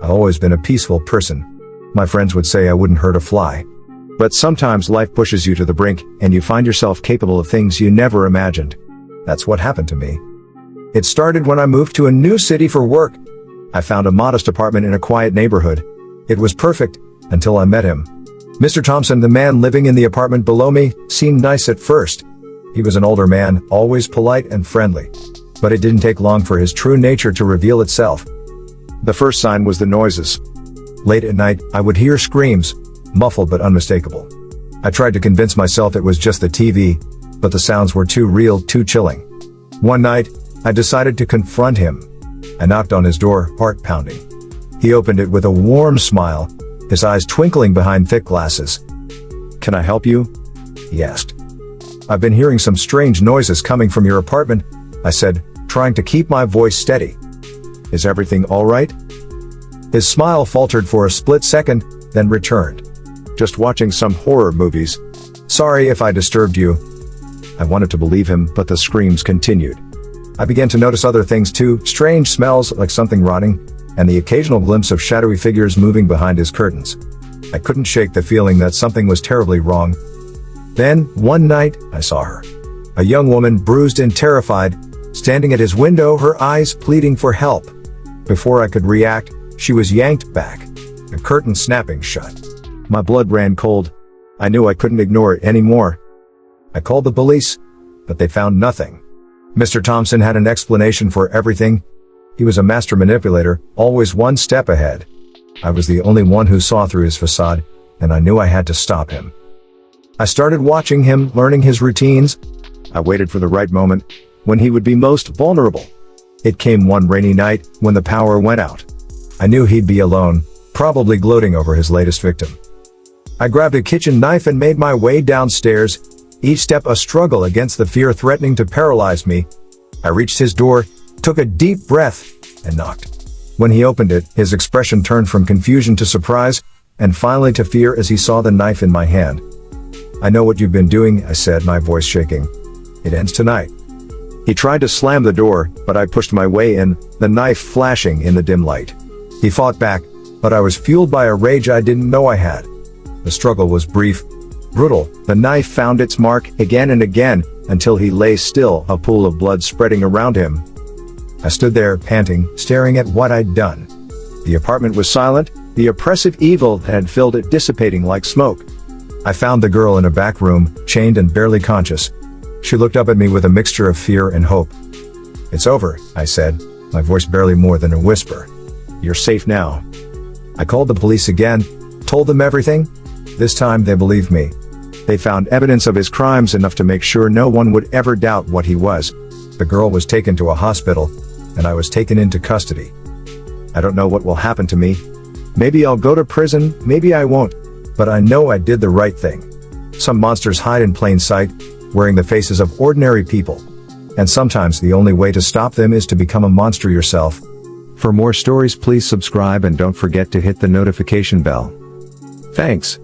I've always been a peaceful person. My friends would say I wouldn't hurt a fly. But sometimes life pushes you to the brink, and you find yourself capable of things you never imagined. That's what happened to me. It started when I moved to a new city for work. I found a modest apartment in a quiet neighborhood. It was perfect, until I met him. Mr. Thompson, the man living in the apartment below me, seemed nice at first. He was an older man, always polite and friendly. But it didn't take long for his true nature to reveal itself. The first sign was the noises. Late at night, I would hear screams, muffled but unmistakable. I tried to convince myself it was just the TV, but the sounds were too real, too chilling. One night, I decided to confront him. I knocked on his door, heart pounding. He opened it with a warm smile, his eyes twinkling behind thick glasses. "Can I help you?" he asked. "I've been hearing some strange noises coming from your apartment," I said, trying to keep my voice steady. "Is everything all right?" His smile faltered for a split second, then returned. "Just watching some horror movies. Sorry if I disturbed you." I wanted to believe him, but the screams continued. I began to notice other things too, strange smells like something rotting, and the occasional glimpse of shadowy figures moving behind his curtains. I couldn't shake the feeling that something was terribly wrong. Then, one night, I saw her. A young woman, bruised and terrified, standing at his window, her eyes pleading for help. Before I could react, she was yanked back, the curtain snapping shut. My blood ran cold. I knew I couldn't ignore it anymore. I called the police, but they found nothing. Mr. Thompson had an explanation for everything. He was a master manipulator, always one step ahead. I was the only one who saw through his facade, and I knew I had to stop him. I started watching him, learning his routines. I waited for the right moment, when he would be most vulnerable. It came one rainy night, when the power went out. I knew he'd be alone, probably gloating over his latest victim. I grabbed a kitchen knife and made my way downstairs, each step a struggle against the fear threatening to paralyze me. I reached his door, took a deep breath, and knocked. When he opened it, his expression turned from confusion to surprise, and finally to fear as he saw the knife in my hand. "I know what you've been doing," I said, my voice shaking. "It ends tonight." He tried to slam the door, but I pushed my way in, the knife flashing in the dim light. He fought back, but I was fueled by a rage I didn't know I had. The struggle was brief, brutal. The knife found its mark again and again, until he lay still, a pool of blood spreading around him. I stood there, panting, staring at what I'd done. The apartment was silent, the oppressive evil that had filled it dissipating like smoke. I found the girl in a back room, chained and barely conscious. She looked up at me with a mixture of fear and hope. "It's over," I said, my voice barely more than a whisper. "You're safe now." I called the police again, told them everything. This time they believed me. They found evidence of his crimes, enough to make sure no one would ever doubt what he was. The girl was taken to a hospital, and I was taken into custody. I don't know what will happen to me. Maybe I'll go to prison, maybe I won't. But I know I did the right thing. Some monsters hide in plain sight, wearing the faces of ordinary people. And sometimes the only way to stop them is to become a monster yourself. For more stories, please subscribe and don't forget to hit the notification bell. Thanks.